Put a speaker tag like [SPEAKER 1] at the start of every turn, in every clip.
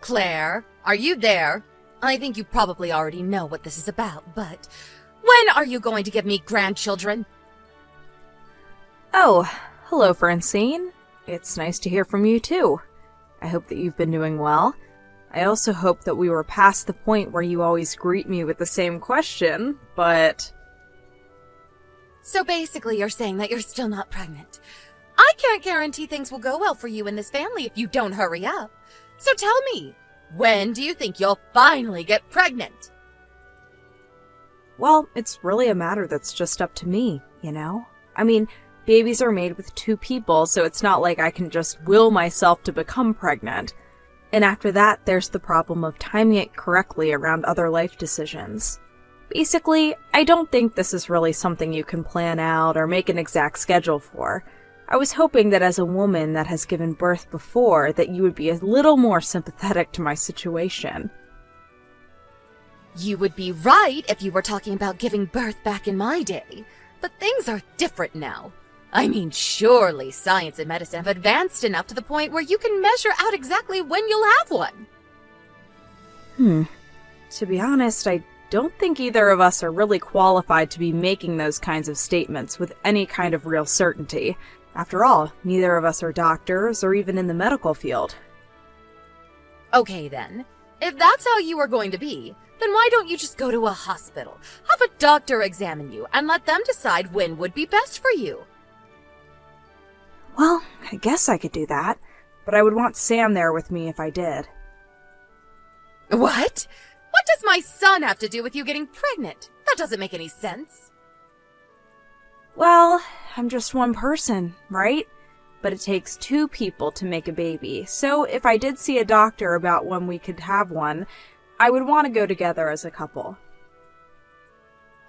[SPEAKER 1] Claire, are you there? I think you probably already know what this is about, but when are you going to give me grandchildren?
[SPEAKER 2] Oh, hello, Francine. It's nice to hear from you, too. I hope that you've been doing well. I also hope that we were past the point where you always greet me with the same question, but...
[SPEAKER 1] So basically you're saying that you're still not pregnant. I can't guarantee things will go well for you in this family if you don't hurry up. So tell me, when do you think you'll finally get pregnant?
[SPEAKER 2] Well, it's really a matter that's just up to me, you know? I mean, babies are made with two people, so it's not like I can just will myself to become pregnant. And after that, there's the problem of timing it correctly around other life decisions. Basically, I don't think this is really something you can plan out or make an exact schedule for. I was hoping that as a woman that has given birth before, that you would be a little more sympathetic to my situation.
[SPEAKER 1] You would be right if you were talking about giving birth back in my day, but things are different now. I mean, surely science and medicine have advanced enough to the point where you can measure out exactly when you'll have one.
[SPEAKER 2] To be honest, I don't think either of us are really qualified to be making those kinds of statements with any kind of real certainty. After all, neither of us are doctors or even in the medical field.
[SPEAKER 1] Okay then, if that's how you are going to be, then why don't you just go to a hospital, have a doctor examine you, and let them decide when would be best for you?
[SPEAKER 2] Well, I guess I could do that, but I would want Sam there with me if I did.
[SPEAKER 1] What? What does my son have to do with you getting pregnant? That doesn't make any sense.
[SPEAKER 2] Well, I'm just one person, right? But it takes two people to make a baby, so if I did see a doctor about when we could have one, I would want to go together as a couple.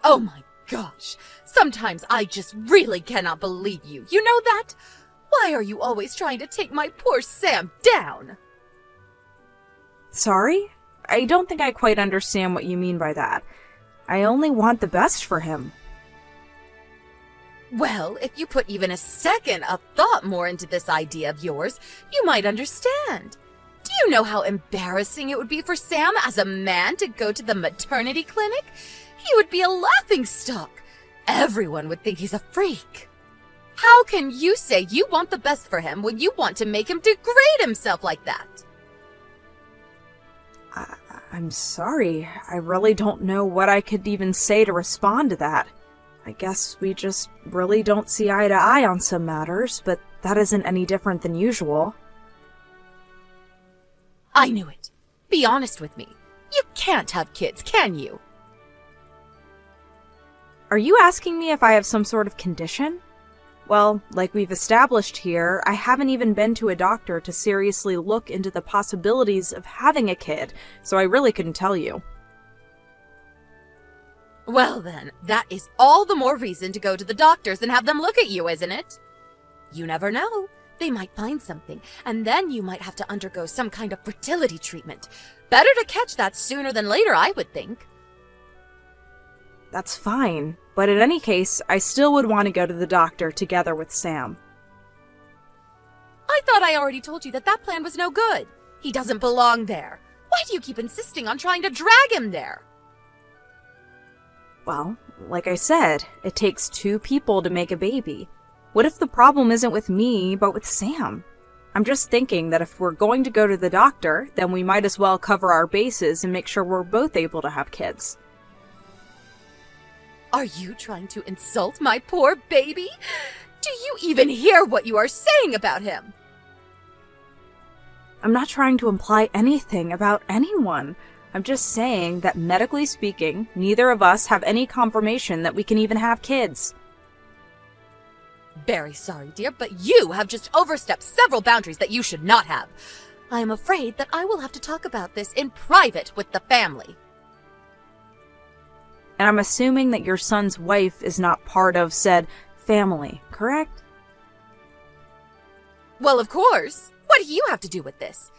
[SPEAKER 1] Oh my gosh, sometimes I just really cannot believe you. You know that? Why are you always trying to take my poor Sam down?
[SPEAKER 2] Sorry? I don't think I quite understand what you mean by that. I only want the best for him.
[SPEAKER 1] Well, if you put even a second of thought more into this idea of yours, you might understand. Do you know how embarrassing it would be for Sam as a man to go to the maternity clinic? He would be a laughingstock. Everyone would think he's a freak. How can you say you want the best for him when you want to make him degrade himself like that?
[SPEAKER 2] I'm sorry. I really don't know what I could even say to respond to that. I guess we just really don't see eye to eye on some matters, but that isn't any different than usual.
[SPEAKER 1] I knew it. Be honest with me. You can't have kids, can you?
[SPEAKER 2] Are you asking me if I have some sort of condition? Well, like we've established here, I haven't even been to a doctor to seriously look into the possibilities of having a kid, so I really couldn't tell you.
[SPEAKER 1] Well then, that is all the more reason to go to the doctors and have them look at you, isn't it? You never know. They might find something, and then you might have to undergo some kind of fertility treatment. Better to catch that sooner than later, I would think.
[SPEAKER 2] That's fine, but in any case, I still would want to go to the doctor together with Sam.
[SPEAKER 1] I thought I already told you that that plan was no good. He doesn't belong there. Why do you keep insisting on trying to drag him there?
[SPEAKER 2] Well, like I said, it takes two people to make a baby. What if the problem isn't with me, but with Sam? I'm just thinking that if we're going to go to the doctor, then we might as well cover our bases and make sure we're both able to have kids.
[SPEAKER 1] Are you trying to insult my poor baby? Do you even hear what you are saying about him?
[SPEAKER 2] I'm not trying to imply anything about anyone. I'm just saying that medically speaking, neither of us have any confirmation that we can even have kids.
[SPEAKER 1] Very sorry, dear, but you have just overstepped several boundaries that you should not have. I am afraid that I will have to talk about this in private with the family.
[SPEAKER 2] And I'm assuming that your son's wife is not part of said family, correct?
[SPEAKER 1] Well, of course. What do you have to do with this?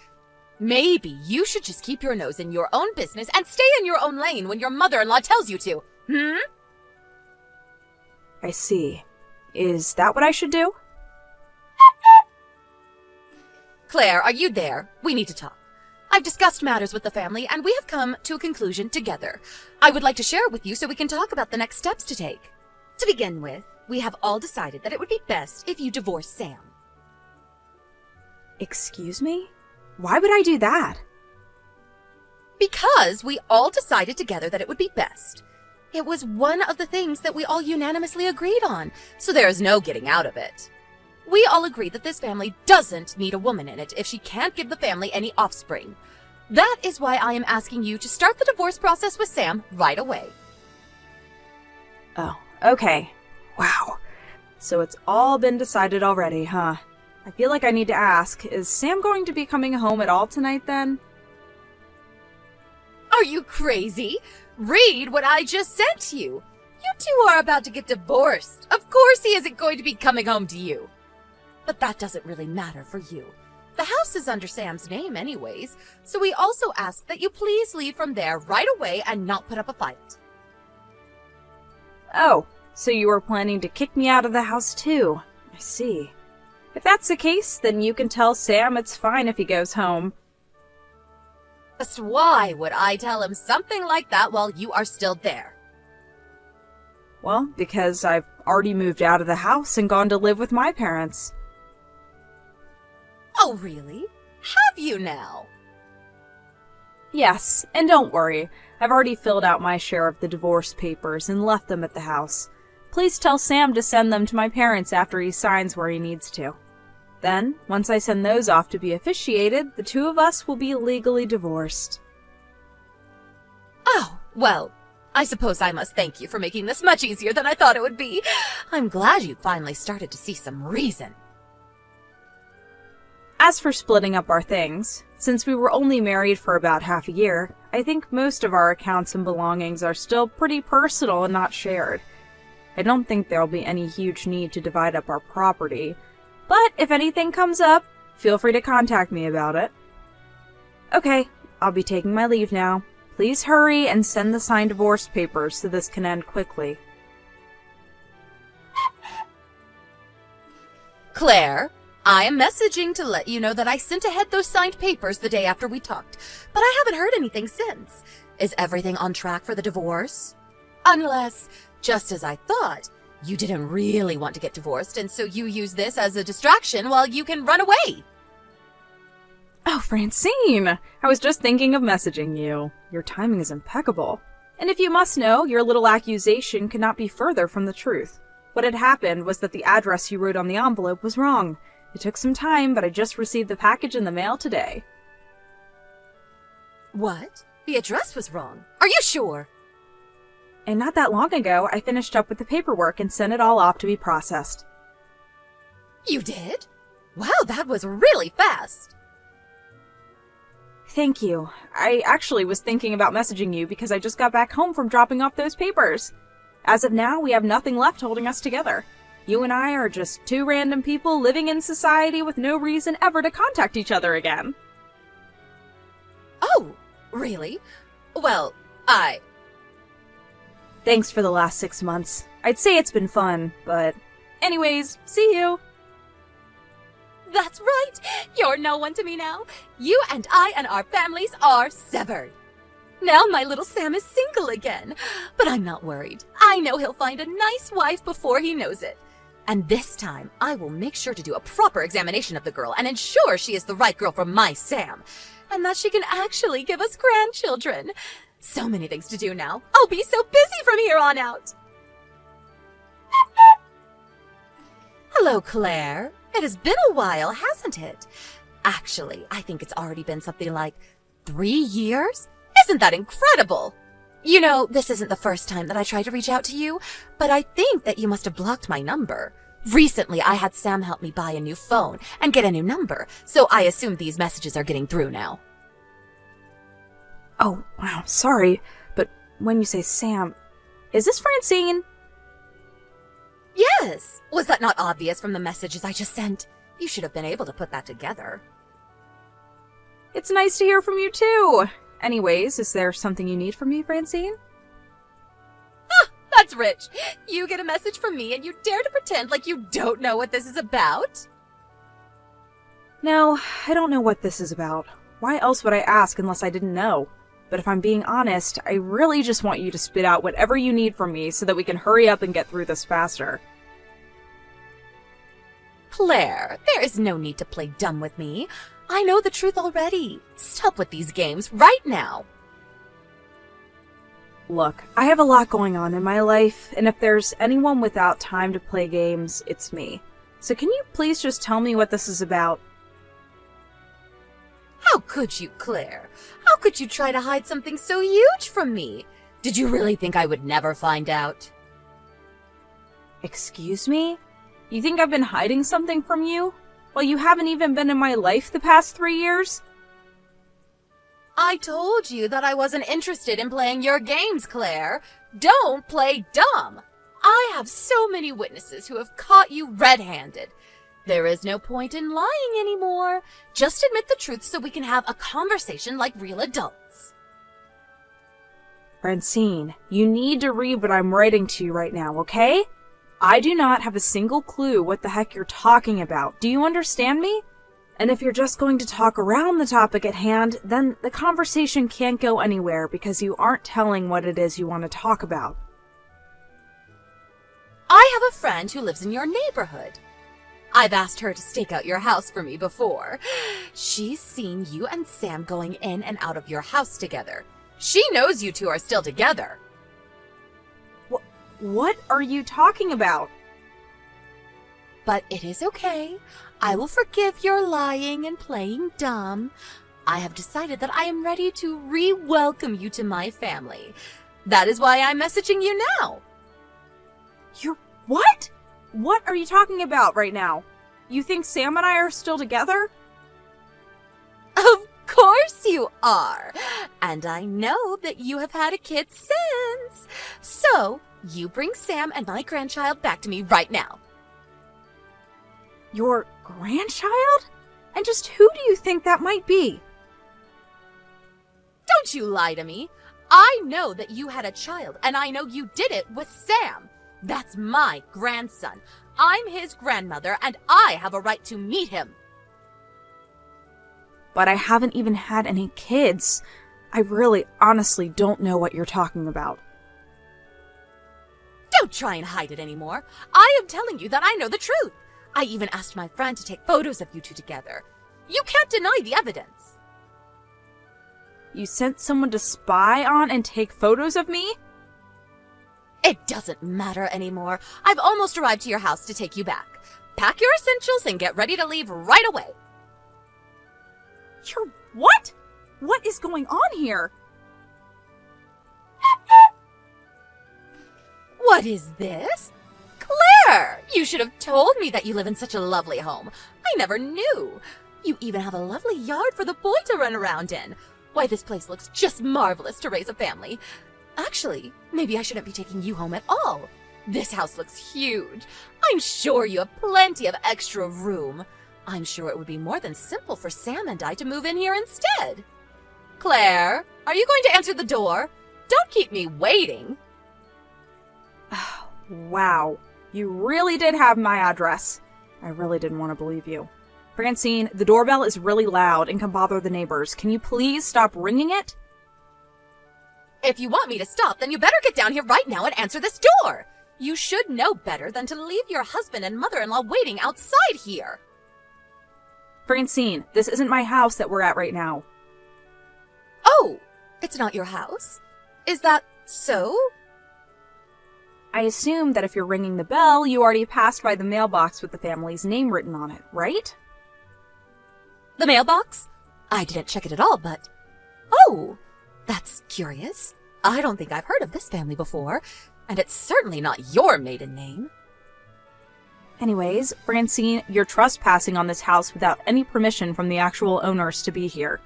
[SPEAKER 1] Maybe you should just keep your nose in your own business and stay in your own lane when your mother-in-law tells you to.
[SPEAKER 2] I see. Is that what I should do?
[SPEAKER 1] Claire, are you there? We need to talk. I've discussed matters with the family, and we have come to a conclusion together. I would like to share it with you so we can talk about the next steps to take. To begin with, we have all decided that it would be best if you divorce Sam.
[SPEAKER 2] Excuse me? Why would I do that?
[SPEAKER 1] Because we all decided together that it would be best. It was one of the things that we all unanimously agreed on, so there is no getting out of it. We all agreed that this family doesn't need a woman in it if she can't give the family any offspring. That is why I am asking you to start the divorce process with Sam right away.
[SPEAKER 2] Oh, okay. Wow. So it's all been decided already, huh? I feel like I need to ask, is Sam going to be coming home at all tonight then?
[SPEAKER 1] Are you crazy? Read what I just sent you. You two are about to get divorced. Of course he isn't going to be coming home to you. But that doesn't really matter for you. The house is under Sam's name anyways, so we also ask that you please leave from there right away and not put up a fight.
[SPEAKER 2] Oh, so you were planning to kick me out of the house too. I see. If that's the case, then you can tell Sam it's fine if he goes home.
[SPEAKER 1] Just why would I tell him something like that while you are still there?
[SPEAKER 2] Well, because I've already moved out of the house and gone to live with my parents.
[SPEAKER 1] Oh, really? Have you now?
[SPEAKER 2] Yes, and don't worry, I've already filled out my share of the divorce papers and left them at the house. Please tell Sam to send them to my parents after he signs where he needs to. Then, once I send those off to be officiated, the two of us will be legally divorced.
[SPEAKER 1] Oh, well, I suppose I must thank you for making this much easier than I thought it would be. I'm glad you finally started to see some reason.
[SPEAKER 2] As for splitting up our things, since we were only married for about half a year, I think most of our accounts and belongings are still pretty personal and not shared. I don't think there'll be any huge need to divide up our property, but if anything comes up, feel free to contact me about it. Okay, I'll be taking my leave now. Please hurry and send the signed divorce papers so this can end quickly.
[SPEAKER 1] Claire, I am messaging to let you know that I sent ahead those signed papers the day after we talked, but I haven't heard anything since. Is everything on track for the divorce? Unless, just as I thought, you didn't really want to get divorced, and so you use this as a distraction while you can run away.
[SPEAKER 2] Oh, Francine! I was just thinking of messaging you. Your timing is impeccable. And if you must know, your little accusation could not be further from the truth. What had happened was that the address you wrote on the envelope was wrong. It took some time, but I just received the package in the mail today.
[SPEAKER 1] What? The address was wrong. Are you sure?
[SPEAKER 2] And not that long ago, I finished up with the paperwork and sent it all off to be processed.
[SPEAKER 1] You did? Wow, that was really fast.
[SPEAKER 2] Thank you. I actually was thinking about messaging you because I just got back home from dropping off those papers. As of now, we have nothing left holding us together. You and I are just two random people living in society with no reason ever to contact each other again.
[SPEAKER 1] Oh, really? Well,
[SPEAKER 2] Thanks for the last 6 months. I'd say it's been fun, but... Anyways, see you!
[SPEAKER 1] That's right! You're no one to me now. You and I and our families are severed. Now my little Sam is single again. But I'm not worried. I know he'll find a nice wife before he knows it. And this time, I will make sure to do a proper examination of the girl and ensure she is the right girl for my Sam. And that she can actually give us grandchildren. So many things to do now. I'll be so busy from here on out. Hello, Claire. It has been a while, hasn't it? Actually, I think it's already been something like 3 years? Isn't that incredible? You know, this isn't the first time that I tried to reach out to you, but I think that you must have blocked my number. Recently, I had Sam help me buy a new phone and get a new number, so I assume these messages are getting through now.
[SPEAKER 2] Oh, wow, sorry, but when you say Sam, is this Francine?
[SPEAKER 1] Yes! Was that not obvious from the messages I just sent? You should have been able to put that together.
[SPEAKER 2] It's nice to hear from you, too. Anyways, is there something you need from me, Francine?
[SPEAKER 1] Ah, that's rich. You get a message from me and you dare to pretend like you don't know what this is about?
[SPEAKER 2] No, I don't know what this is about. why else would I ask unless I didn't know? But if I'm being honest, I really just want you to spit out whatever you need from me so that we can hurry up and get through this faster.
[SPEAKER 1] Claire, there is no need to play dumb with me. I know the truth already. Stop with these games right now.
[SPEAKER 2] Look, I have a lot going on in my life, and if there's anyone without time to play games, it's me. So can you please just tell me what this is about?
[SPEAKER 1] How could you, Claire? How could you try to hide something so huge from me? Did you really think I would never find out?
[SPEAKER 2] Excuse me? You think I've been hiding something from you? Well, you haven't even been in my life the past 3 years?
[SPEAKER 1] I told you that I wasn't interested in playing your games, Claire. Don't play dumb. I have so many witnesses who have caught you red-handed. There is no point in lying anymore. Just admit the truth so we can have a conversation like real adults.
[SPEAKER 2] Francine, you need to read what I'm writing to you right now, okay? I do not have a single clue what the heck you're talking about. Do you understand me? And if you're just going to talk around the topic at hand, then the conversation can't go anywhere because you aren't telling what it is you want to talk about.
[SPEAKER 1] I have a friend who lives in your neighborhood. I've asked her to stake out your house for me before. She's seen you and Sam going in and out of your house together. She knows you two are still together.
[SPEAKER 2] What are you talking about?
[SPEAKER 1] But it is okay. I will forgive your lying and playing dumb. I have decided that I am ready to re-welcome you to my family. That is why I'm messaging you now.
[SPEAKER 2] You're what? What are you talking about right now? You think Sam and I are still together?
[SPEAKER 1] Of course you are. And I know that you have had a kid since. So, you bring Sam and my grandchild back to me right now.
[SPEAKER 2] Your grandchild? And just who do you think that might be?
[SPEAKER 1] Don't you lie to me. I know that you had a child, and I know you did it with Sam. That's my grandson. I'm his grandmother, and I have a right to meet him.
[SPEAKER 2] But I haven't even had any kids. I really, honestly don't know what you're talking about.
[SPEAKER 1] Don't try and hide it anymore. I am telling you that I know the truth. I even asked my friend to take photos of you two together. You can't deny the evidence.
[SPEAKER 2] You sent someone to spy on and take photos of me?
[SPEAKER 1] It doesn't matter anymore. I've almost arrived to your house to take you back. Pack your essentials and get ready to leave right away.
[SPEAKER 2] You're what? What is going on here?
[SPEAKER 1] What is this? Claire! You should have told me that you live in such a lovely home. I never knew. You even have a lovely yard for the boy to run around in. Why, this place looks just marvelous to raise a family. Actually, maybe I shouldn't be taking you home at all. This house looks huge. I'm sure you have plenty of extra room. I'm sure it would be more than simple for Sam and I to move in here instead. Claire, are you going to answer the door? Don't keep me waiting.
[SPEAKER 2] Wow, you really did have my address. I really didn't want to believe you. Francine, the doorbell is really loud and can bother the neighbors. Can you please stop ringing it?
[SPEAKER 1] If you want me to stop, then you better get down here right now and answer this door. You should know better than to leave your husband and mother-in-law waiting outside here.
[SPEAKER 2] Francine, this isn't my house that we're at right now.
[SPEAKER 1] Oh, it's not your house? Is that so?
[SPEAKER 2] I assume that if you're ringing the bell, you already passed by the mailbox with the family's name written on it, right?
[SPEAKER 1] The mailbox? I didn't check it at all, but... Oh, that's curious. I don't think I've heard of this family before, and it's certainly not your maiden name.
[SPEAKER 2] Anyways, Francine, you're trespassing on this house without any permission from the actual owners to be here.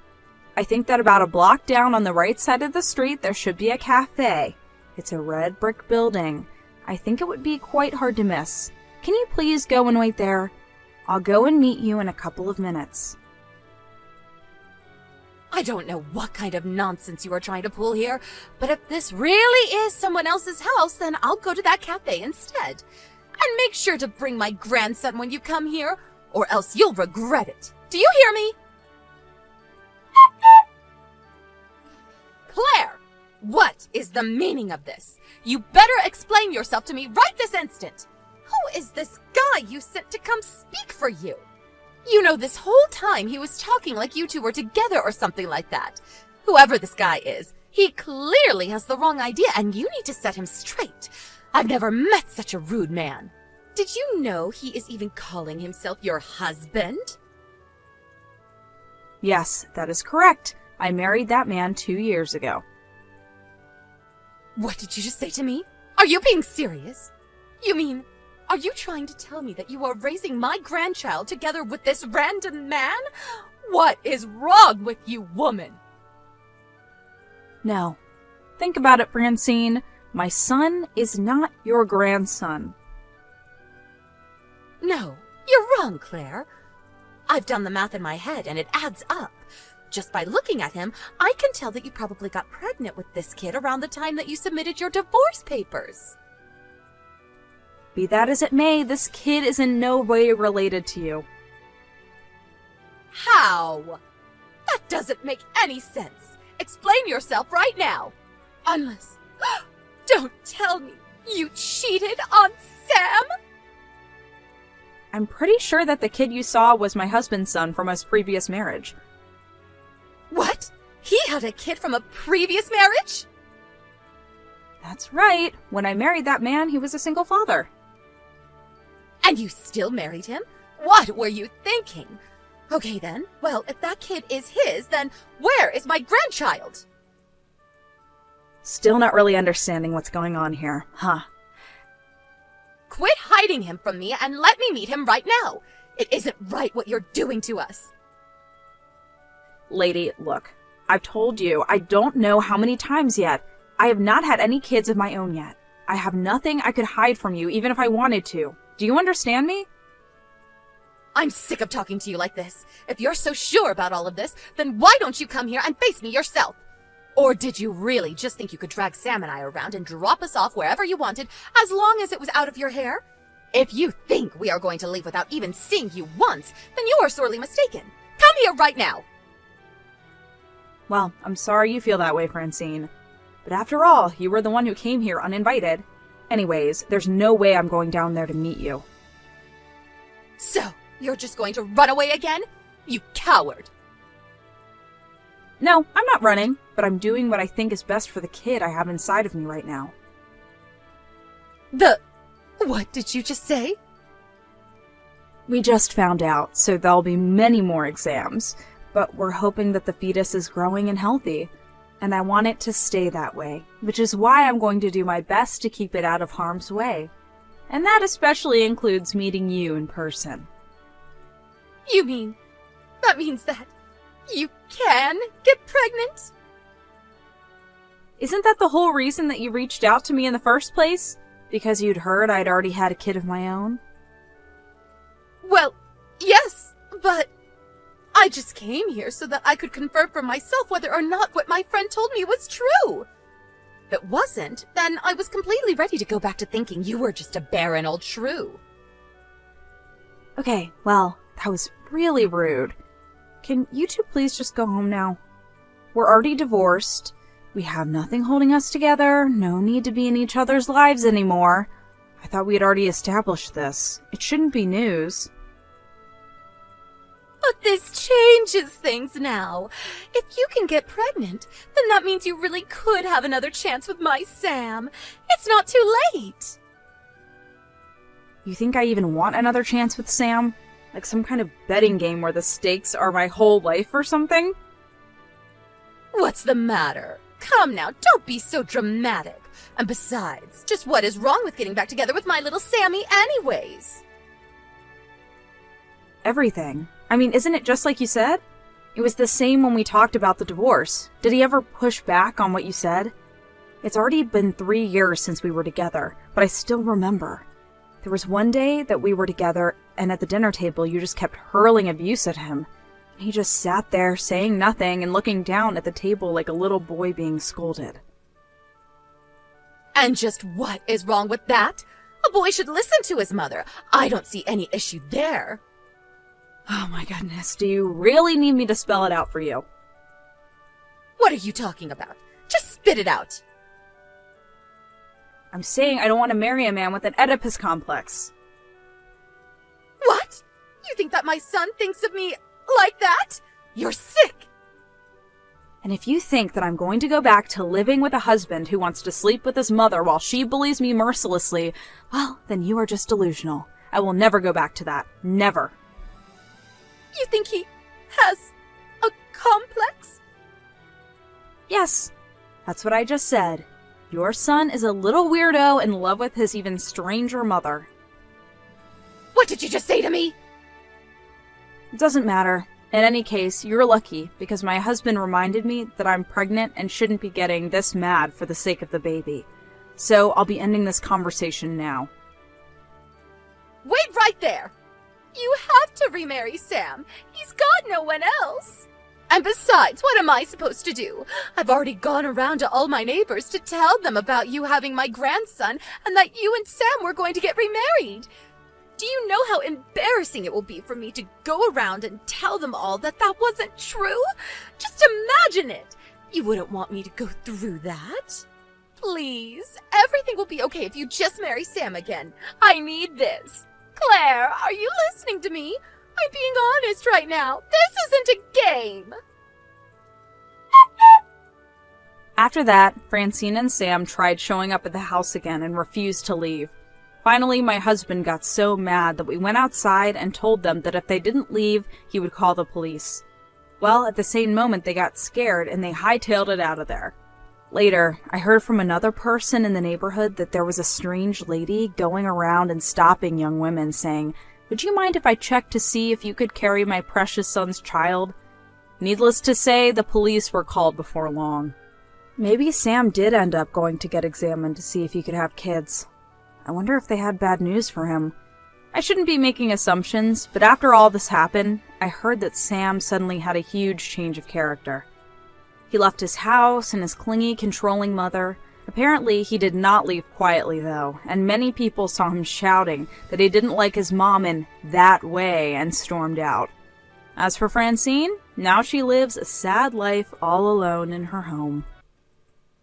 [SPEAKER 2] I think that about a block down on the right side of the street, there should be a cafe. It's a red brick building. I think it would be quite hard to miss. Can you please go and wait there? I'll go and meet you in a couple of minutes.
[SPEAKER 1] I don't know what kind of nonsense you are trying to pull here, but if this really is someone else's house, then I'll go to that cafe instead. And make sure to bring my grandson when you come here, or else you'll regret it. Do you hear me? Claire! What is the meaning of this? You better explain yourself to me right this instant. Who is this guy you sent to come speak for you? You know, this whole time he was talking like you two were together or something like that. Whoever this guy is, he clearly has the wrong idea and you need to set him straight. I've never met such a rude man. Did you know he is even calling himself your husband?
[SPEAKER 2] Yes, that is correct. I married that man 2 years ago.
[SPEAKER 1] What did you just say to me? Are you being serious? You mean, are you trying to tell me that you are raising my grandchild together with this random man? What is wrong with you, woman?
[SPEAKER 2] No. Think about it, Francine. My son is not your grandson.
[SPEAKER 1] No, you're wrong, Claire. I've done the math in my head and it adds up. Just by looking at him, I can tell that you probably got pregnant with this kid around the time that you submitted your divorce papers.
[SPEAKER 2] Be that as it may, this kid is in no way related to you.
[SPEAKER 1] How? That doesn't make any sense. Explain yourself right now. Unless... Don't tell me you cheated on Sam?
[SPEAKER 2] I'm pretty sure that the kid you saw was my husband's son from his previous marriage.
[SPEAKER 1] What? He had a kid from a previous marriage?
[SPEAKER 2] That's right. When I married that man, he was a single father.
[SPEAKER 1] And you still married him? What were you thinking? Okay then, well, if that kid is his, then where is my grandchild?
[SPEAKER 2] Still not really understanding what's going on here, huh?
[SPEAKER 1] Quit hiding him from me and let me meet him right now. It isn't right what you're doing to us.
[SPEAKER 2] Lady, look, I've told you, I don't know how many times yet. I have not had any kids of my own yet. I have nothing I could hide from you, even if I wanted to. Do you understand me?
[SPEAKER 1] I'm sick of talking to you like this. If you're so sure about all of this, then why don't you come here and face me yourself? Or did you really just think you could drag Sam and I around and drop us off wherever you wanted, as long as it was out of your hair? If you think we are going to leave without even seeing you once, then you are sorely mistaken. Come here right now.
[SPEAKER 2] Well, I'm sorry you feel that way, Francine. But after all, you were the one who came here uninvited. Anyways, there's no way I'm going down there to meet you.
[SPEAKER 1] So, you're just going to run away again? You coward!
[SPEAKER 2] No, I'm not running, but I'm doing what I think is best for the kid I have inside of me right now.
[SPEAKER 1] What did you just say?
[SPEAKER 2] We just found out, so there'll be many more exams, but we're hoping that the fetus is growing and healthy, and I want it to stay that way, which is why I'm going to do my best to keep it out of harm's way. And that especially includes meeting you in person.
[SPEAKER 1] You mean, that means that you can get pregnant?
[SPEAKER 2] Isn't that the whole reason that you reached out to me in the first place? Because you'd heard I'd already had a kid of my own?
[SPEAKER 1] Well, yes, but I just came here so that I could confirm for myself whether or not what my friend told me was true. If it wasn't, then I was completely ready to go back to thinking you were just a barren old shrew.
[SPEAKER 2] Okay, well, that was really rude. Can you two please just go home now? We're already divorced. We have nothing holding us together. No need to be in each other's lives anymore. I thought we had already established this. It shouldn't be news.
[SPEAKER 1] But this changes things now. If you can get pregnant, then that means you really could have another chance with my Sam. It's not too late.
[SPEAKER 2] You think I even want another chance with Sam? Like some kind of betting game where the stakes are my whole life or something?
[SPEAKER 1] What's the matter? Come now, don't be so dramatic. And besides, just what is wrong with getting back together with my little Sammy anyways?
[SPEAKER 2] Everything. I mean, isn't it just like you said? It was the same when we talked about the divorce. Did he ever push back on what you said? It's already been 3 years since we were together, but I still remember. There was one day that we were together, and at the dinner table you just kept hurling abuse at him. And he just sat there, saying nothing and looking down at the table like a little boy being scolded.
[SPEAKER 1] And just what is wrong with that? A boy should listen to his mother. I don't see any issue there.
[SPEAKER 2] Oh my goodness, do you really need me to spell it out for you?
[SPEAKER 1] What are you talking about? Spit it out.
[SPEAKER 2] I'm saying I don't want to marry a man with an Oedipus complex.
[SPEAKER 1] What? You think that my son thinks of me like that? You're sick!
[SPEAKER 2] And if you think that I'm going to go back to living with a husband who wants to sleep with his mother while she bullies me mercilessly, well, then you are just delusional. I will never go back to that. Never.
[SPEAKER 1] You think he has a complex?
[SPEAKER 2] Yes, that's what I just said. Your son is a little weirdo in love with his even stranger mother.
[SPEAKER 1] What did you just say to me?
[SPEAKER 2] It doesn't matter. In any case, you're lucky, because my husband reminded me that I'm pregnant and shouldn't be getting this mad for the sake of the baby. So I'll be ending this conversation now.
[SPEAKER 1] Wait right there! You have to remarry Sam. He's got no one else. And besides, what am I supposed to do? I've already gone around to all my neighbors to tell them about you having my grandson and that you and Sam were going to get remarried. Do you know how embarrassing it will be for me to go around and tell them all that that wasn't true? Just imagine it! You wouldn't want me to go through that. Please, everything will be okay if you just marry Sam again. I need this. Claire, are you listening to me? I'm being honest right now. This isn't a game.
[SPEAKER 2] After that, Francine and Sam tried showing up at the house again and refused to leave. Finally, my husband got so mad that we went outside and told them that if they didn't leave, he would call the police. Well, at the same moment, they got scared and they hightailed it out of there. Later, I heard from another person in the neighborhood that there was a strange lady going around and stopping young women saying, "Would you mind if I checked to see if you could carry my precious son's child?" Needless to say, the police were called before long. Maybe Sam did end up going to get examined to see if he could have kids. I wonder if they had bad news for him. I shouldn't be making assumptions, but after all this happened, I heard that Sam suddenly had a huge change of character. He left his house and his clingy, controlling mother. Apparently, he did not leave quietly, though, and many people saw him shouting that he didn't like his mom in that way and stormed out. As for Francine, now she lives a sad life all alone in her home.